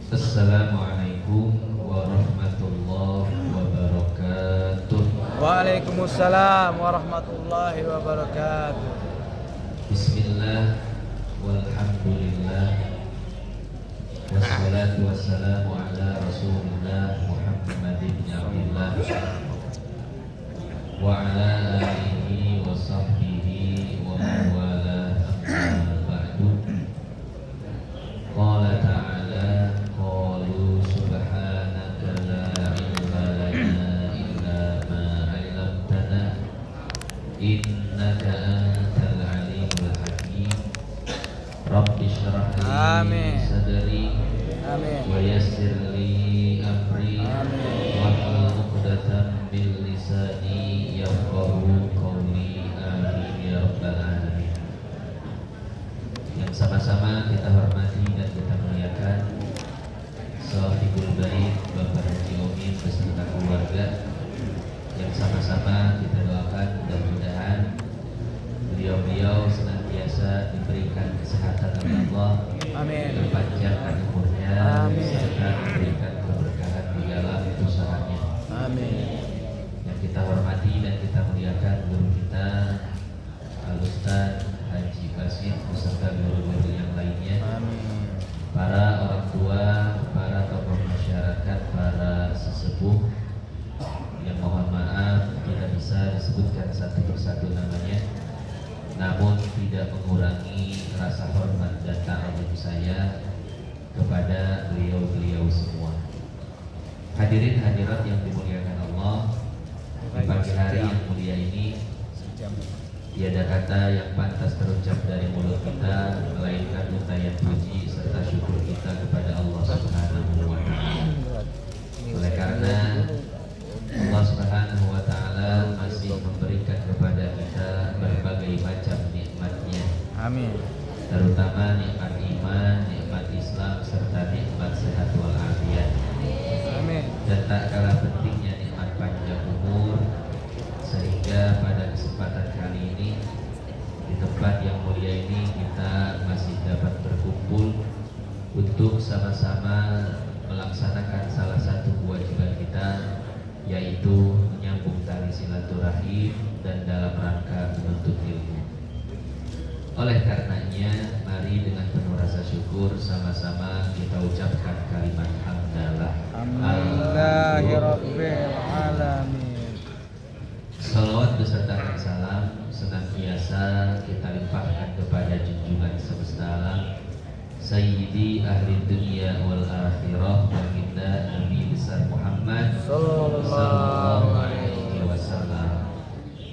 Assalamualaikum warahmatullahi wabarakatuh. Waalaikumsalam warahmatullahi wabarakatuh. Bismillah walhamdulillah wassalatu wassalamu ala rasulillah Muhammadin bin Abdillah wa ala alihi wa sahbihi wa man wala amma ba'du. Qala ta'ala qalu subhanaka la ilma lana illa ma 'allamtana innaka antal alimul hakim. Rabbi shrah li Amin. sadri Amin. wa yassir li amri wahlul 'uqdatam min lisani yafqahu qawli. Amin ya rabbal alamin. Yang sama-sama kita hormati dan kita muliakan Shahibul Bait Bapak Haji Omin beserta keluarga, yang sama-sama kita doakan mudah-mudahan beliau-beliau senantiasa diberikan kesehatan oleh Allah, Amin. dipanjangkan umurnya, Amin. serta diberikan keberkahan di dalam usahanya. Amin. Yang kita hormati dan kita muliakan guru kita Al-Ustaz Haji Basit beserta guru-guru yang lainnya, Amin. para orang tua, para tokoh masyarakat, para sesepuh yang mohon maaf tidak bisa disebutkan satu persatu namanya, namun tidak mengurangi rasa hormat dan ta'zim saya kepada beliau-beliau semua. Hadirin hadirat yang dimuliakan Allah, di pagi hari yang mulia ini tiada kata yang pantas terucap dari mulut kita melainkan untayan puji serta syukur kita kepada Allah Subhanahu wa taala. Oleh karena Allah Subhanahu wa taala masih memberikan kepada kita berbagai macam nikmat-Nya, Amin. terutama nikmat iman, nikmat Islam serta nikmat sehat wal afiat. Amin. Dan tak kalah pentingnya nikmat panjang umur, sehingga pada kesempatan kali ini di tempat yang mulia ini kita masih dapat berkumpul untuk sama-sama melaksanakan salah satu kewajiban kita, yaitu menyambung tali silaturahim dan dalam rangka menuntut ilmu. Oleh karenanya, mari dengan penuh rasa syukur sama-sama kita ucapkan kalimat hamdalah. Alhamdulillahirabbil alamin. Salawat beserta salam senantiasa kita limpahkan kepada junjungan semesta alam, Sayyidi ahli dunia wal akhirah, baginda Nabi besar Muhammad sallallahu alaihi wasallam.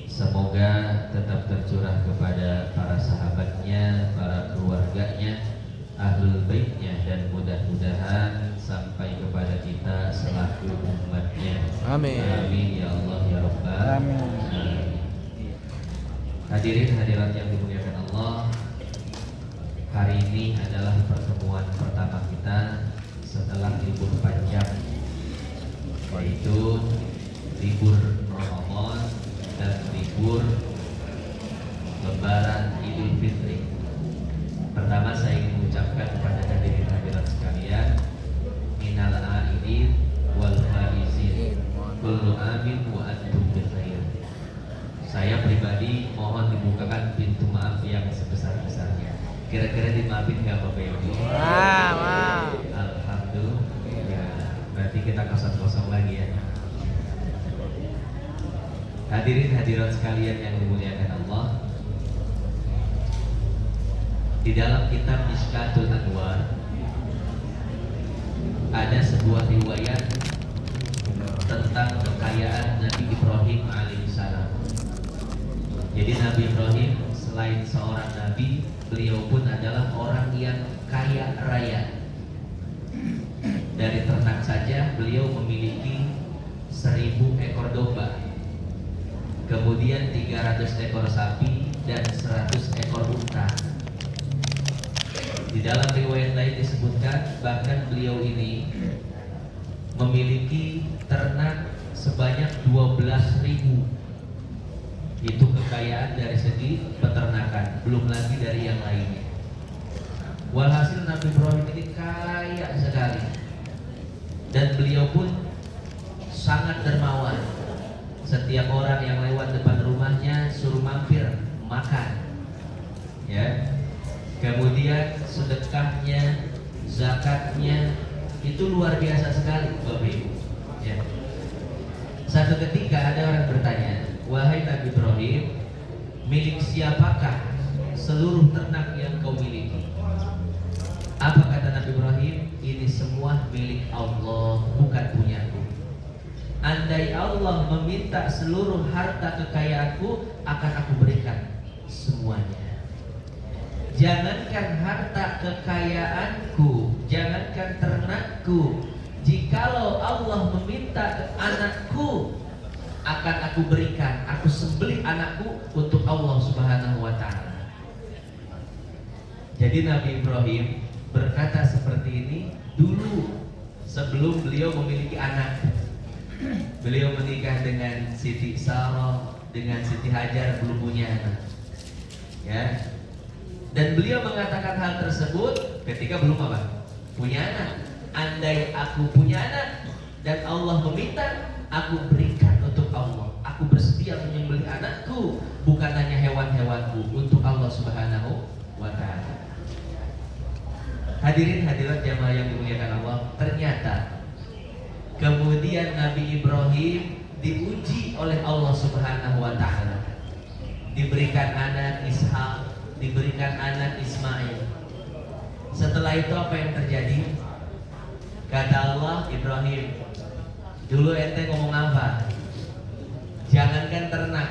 Semoga tetap tercurah kepada para sahabatnya, para keluarganya, ahlul baitnya, dan mudah-mudahan sampai kepada kita selaku umatnya. Amin. Amin ya Allah ya Rabbal Amin. alamin. Hadirin hadirat yang dimuliakan Allah, hari ini adalah pertemuan pertama kita setelah libur panjang, yaitu libur Ramadan dan libur Lebaran Idul Fitri. Pertama saya ingin mengucapkan kepada hadirin hadirat sekalian, minal aidin wal faizin, kullu amin wa antum bil khair. Saya pribadi mohon dibukakan pintu maaf yang sebesar-besarnya. Kira-kira dimaafin nggak Bapak Ibu? Maaf. Alhamdulillah. Berarti kita kosong-kosong lagi ya. Hadirin hadirat sekalian yang dimuliakan Allah, di dalam kitab Mishkatul Anwar ada sebuah riwayat tentang kekayaan Nabi Ibrahim alaihissalam. Jadi Nabi Ibrahim selain seorang nabi, beliau pun adalah orang yang kaya raya. Dari ternak saja beliau memiliki 1000 ekor domba, kemudian 300 ekor sapi dan 100 ekor unta. Di dalam riwayat lain disebutkan bahkan beliau ini memiliki ternak sebanyak 12.000. Itu kekayaan dari segi peternakan, belum lagi dari yang lainnya. Walhasil Nabi Ibrahim ini kaya sekali. dan beliau pun sangat dermawan. Setiap orang yang lewat depan rumahnya suruh mampir makan, ya. Kemudian sedekahnya, zakatnya itu luar biasa sekali, Bapak Ibu. Ya. Satu ketika ada orang bertanya, wahai Nabi Ibrahim, milik siapakah seluruh ternak yang kau miliki? Apa kata Nabi Ibrahim? Ini semua milik Allah, bukan punyaku. Andai Allah meminta seluruh harta kekayaanku, akan aku berikan semuanya. Jangankan harta kekayaanku, jangankan ternakku, jikalau Allah meminta anakku, akan aku berikan. Aku sembelih anakku untuk Allah Subhanahu wa ta'ala. Jadi Nabi Ibrahim berkata seperti ini dulu sebelum beliau memiliki anak. Beliau menikah dengan Siti Sarah, dengan Siti Hajar, belum punya anak, ya. Dan beliau mengatakan hal tersebut ketika belum apa? Punya anak. Andai aku punya anak dan Allah meminta, aku berikan untuk Allah. Aku bersedia menyembelih anakku, bukan hanya hewan-hewanku, untuk Allah Subhanahu wa ta'ala. Hadirin hadirat jamaah yang dimuliakan Allah, ternyata kemudian Nabi Ibrahim diuji oleh Allah Subhanahu wa ta'ala. Diberikan anak Ishak, diberikan anak Ismail. Setelah itu apa yang terjadi? Kata Allah, Ibrahim, dulu ente ngomong apa? Jangankan ternak,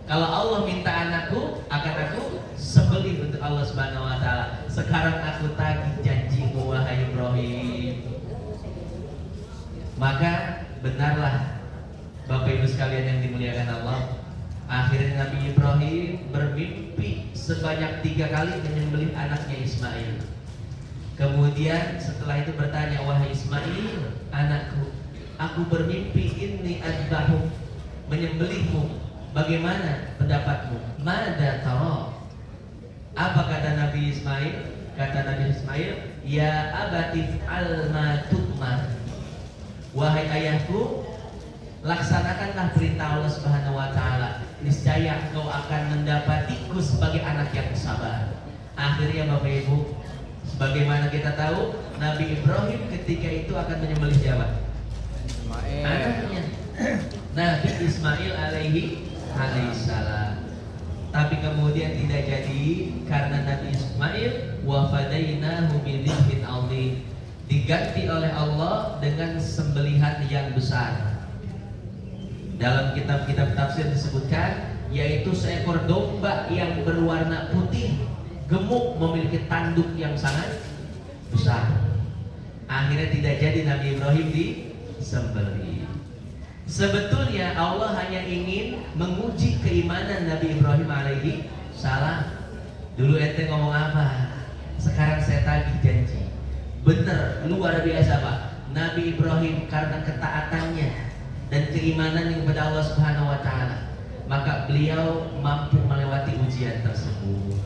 kalau Allah minta anakku, akan aku sembelih untuk Allah Subhanahu wa ta'ala. Sekarang aku tagih janjimu, wahai Ibrahim. Maka benarlah Bapak Ibu sekalian yang dimuliakan Allah, akhirnya Nabi Ibrahim bermimpi sebanyak 3 kali menyembelih anaknya Ismail. Kemudian setelah itu bertanya, wahai Ismail, anakku, aku bermimpi ini adbahu, menyembelihmu. Bagaimana pendapatmu? Mada tara? Apa kata Nabi Ismail? Kata Nabi Ismail, ya abatif alma tutmar. Wahai ayahku, laksanakanlah perintah Allah Subhanahu wa ta'ala. Niscaya engkau akan mendapatiku sebagai anak yang sabar. Akhirnya Bapak Ibu, sebagaimana kita tahu, Nabi Ibrahim ketika itu akan menyembelih siapa? Anaknya, Nabi Ismail alaihi salam. Tapi kemudian tidak jadi karena Nabi Ismail wa fadainahu bidzibhin adzim, diganti oleh Allah dengan sembelihan yang besar. Dalam kitab-kitab tafsir disebutkan yaitu seekor domba yang berwarna putih, gemuk, memiliki tanduk yang sangat besar. Akhirnya tidak jadi Nabi Ibrahim disembelih. Sebetulnya Allah hanya ingin menguji keimanan Nabi Ibrahim alaihi salam. Dulu ente ngomong apa? Sekarang saya tagih janji. Bener, luar biasa Pak. Nabi Ibrahim karena ketaatannya dan keimanannya kepada Allah Subhanahu wa ta'ala, maka beliau mampu melewati ujian tersebut.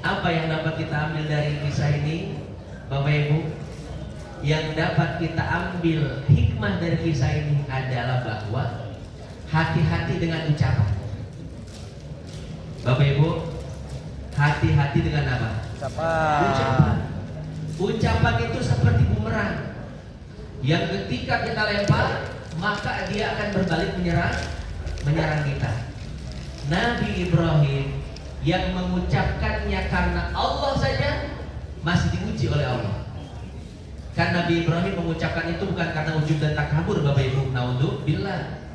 Apa yang dapat kita ambil dari kisah ini, Bapak Ibu? Yang dapat kita ambil hikmah dari kisah ini adalah bahwa hati-hati dengan ucapan. Bapak Ibu, hati-hati dengan apa? Ucapan. Ucapan itu seperti bumerang yang ketika kita lempar, maka dia akan berbalik menyerang kita. Nabi Ibrahim yang mengucapkannya karena Allah saja masih diuji oleh Allah. Kan Nabi Ibrahim mengucapkan itu bukan karena ujub dan takabur, Bapak Ibu. Naudzubillah.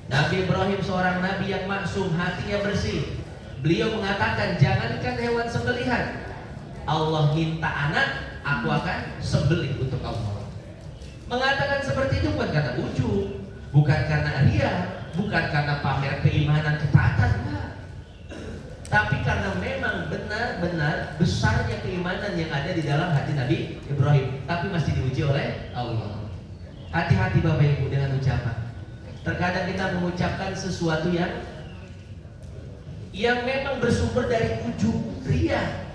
Nabi Ibrahim seorang nabi yang maksum, hatinya bersih. Beliau mengatakan, jangankan hewan sembelihan, Allah minta anak, aku akan sembelih untuk Allah. Mengatakan seperti itu bukan karena ujub, bukan karena ria, bukan karena pamer keimanan ketaatan, tapi karena memang benar-benar besarnya keimanan yang ada di dalam hati Nabi Ibrahim, tapi masih diuji oleh Allah. Hati-hati Bapak Ibu dengan ucapan. Terkadang kita mengucapkan sesuatu yang memang bersumber dari ujub, ria.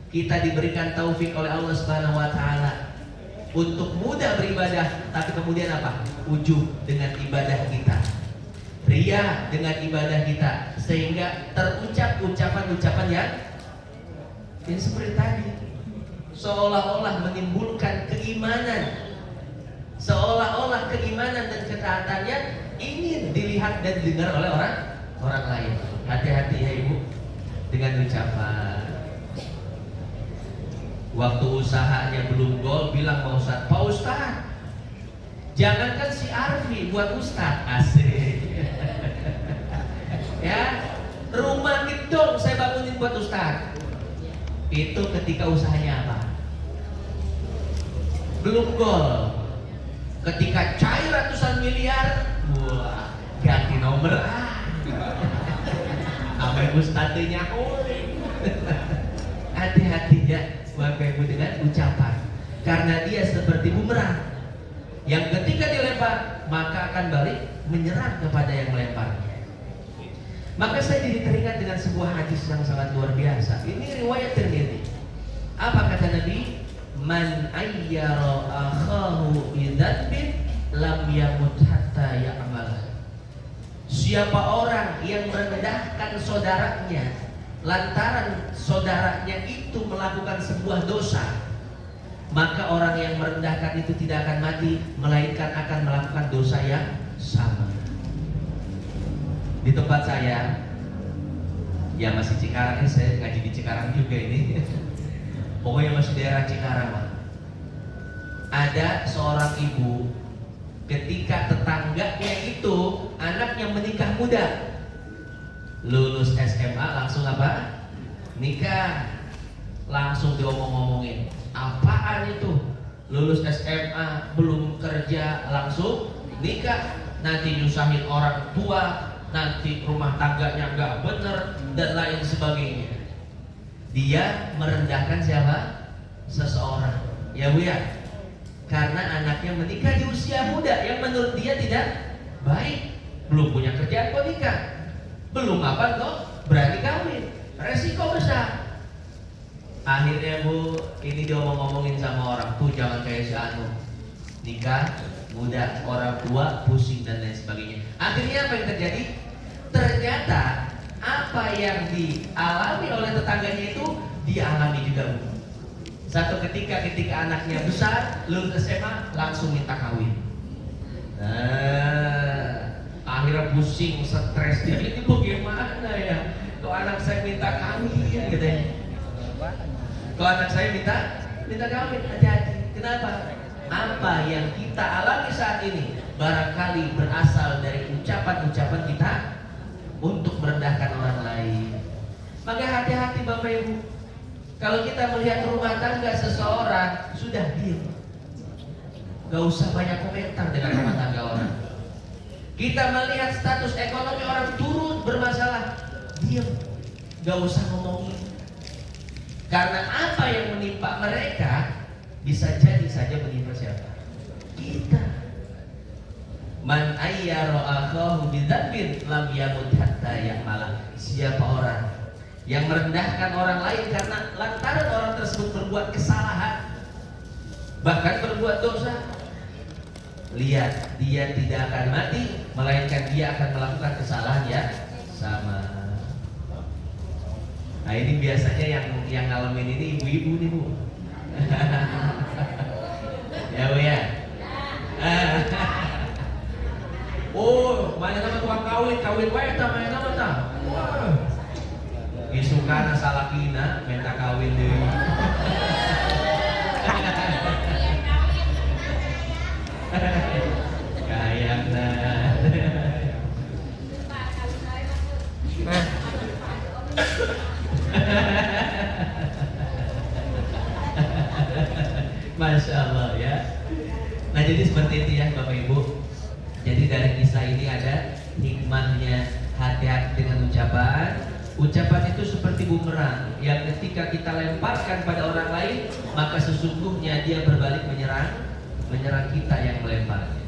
Kita diberikan taufik oleh Allah Subhanahu wa ta'ala. untuk mudah beribadah, tapi kemudian apa? Ujub dengan ibadah kita, ria dengan ibadah kita, sehingga terucap ucapan-ucapan yang seperti tadi, seolah-olah menimbulkan keimanan, seolah-olah keimanan dan ketaatannya ingin dilihat dan didengar oleh orang lain. Hati-hati ya ibu dengan ucapan. Waktu usahanya belum gol, bilang Pak Ustadz, jangankan si Arfi buat Ustadz, asik. Ya, rumah gedong saya bangunin buat Ustadz. Itu ketika usahanya apa? Belum gol. Ketika cair ratusan miliar, wah, ganti nomor apa Ustadznya hati-hati ya Bapak Ibu dengan ucapan, karena dia seperti bumerang yang ketika dilempar maka akan balik menyerang kepada yang melempar. Maka saya jadi teringat dengan sebuah hadis yang sangat luar biasa. Ini riwayat Tirmidzi. Apa kata Nabi? Man ayyara akhahu bidzambin lam yamut hatta ya'mal. Siapa orang yang merendahkan saudaranya lantaran saudaranya itu melakukan sebuah dosa, maka orang yang merendahkan itu tidak akan mati, melainkan akan melakukan dosa yang sama. Di tempat saya, ya masih Cikarang, saya ngaji di Cikarang juga ini. Pokoknya masih daerah Cikarang. Ada seorang ibu, ketika tetangganya itu anaknya menikah muda, lulus SMA langsung apa? Nikah. Langsung diomong-ngomongin, apaan itu? Lulus SMA belum kerja langsung nikah, nanti nyusahin orang tua, nanti rumah tangganya nggak bener dan lain sebagainya. Dia merendahkan siapa? Seseorang, ya Bu ya, karena anaknya menikah di usia muda yang menurut dia tidak baik, belum punya kerjaan kok nikah, belum apa kok berani kawin, resiko besar. Akhirnya Bu, ini dia ngomongin sama orang tuh, jangan kayak si Anu, nikah muda, orang tua pusing dan lain sebagainya. Akhirnya apa yang terjadi? Ternyata apa yang dialami oleh tetangganya itu dialami juga Bu. Satu ketika anaknya besar, lulus SMA langsung minta kawin. Akhirnya pusing, stres, ini bagaimana ya? Kok anak saya minta kawin gitu ya? Kok anak saya minta kawin? Hati-hati. Kenapa? Apa yang kita alami saat ini barangkali berasal dari ucapan-ucapan kita untuk merendahkan orang lain. Maka hati-hati Bapak Ibu. Kalau kita melihat rumah tangga seseorang, sudah diam, gak usah banyak komentar dengan rumah tangga orang. Kita melihat status ekonomi orang turun bermasalah, diam, gak usah ngomongin. Karena apa yang menimpa mereka bisa jadi saja menimpa siapa? Kita. Man ayyara akhahu bidzambin lam yamut hatta ya'mal. Siapa orang yang merendahkan orang lain karena lantaran orang tersebut berbuat kesalahan, bahkan berbuat dosa, lihat, dia tidak akan mati, melainkan dia akan melakukan kesalahan yang sama. Nah ini biasanya yang ngalamin ini ibu-ibu nih Bu. Ya Bu ya. Oh, mana nama tukang kawin wae ta, mana nama ta? Wah. Isukana salakina minta kawin deui. Kayakna. Masya Allah ya. Nah jadi seperti itu ya Bapak Ibu. Jadi dari kisah ini ada hikmahnya, hati-hati dengan ucapan. Ucapan itu seperti bumerang yang ketika kita lemparkan pada orang lain, maka sesungguhnya dia berbalik menyerang kita yang melemparnya.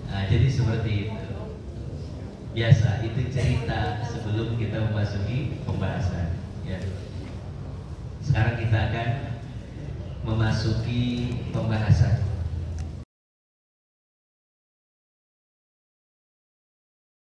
Nah jadi seperti itu. Biasa itu cerita sebelum kita memasuki pembahasan ya. Sekarang kita akan memasuki pembahasan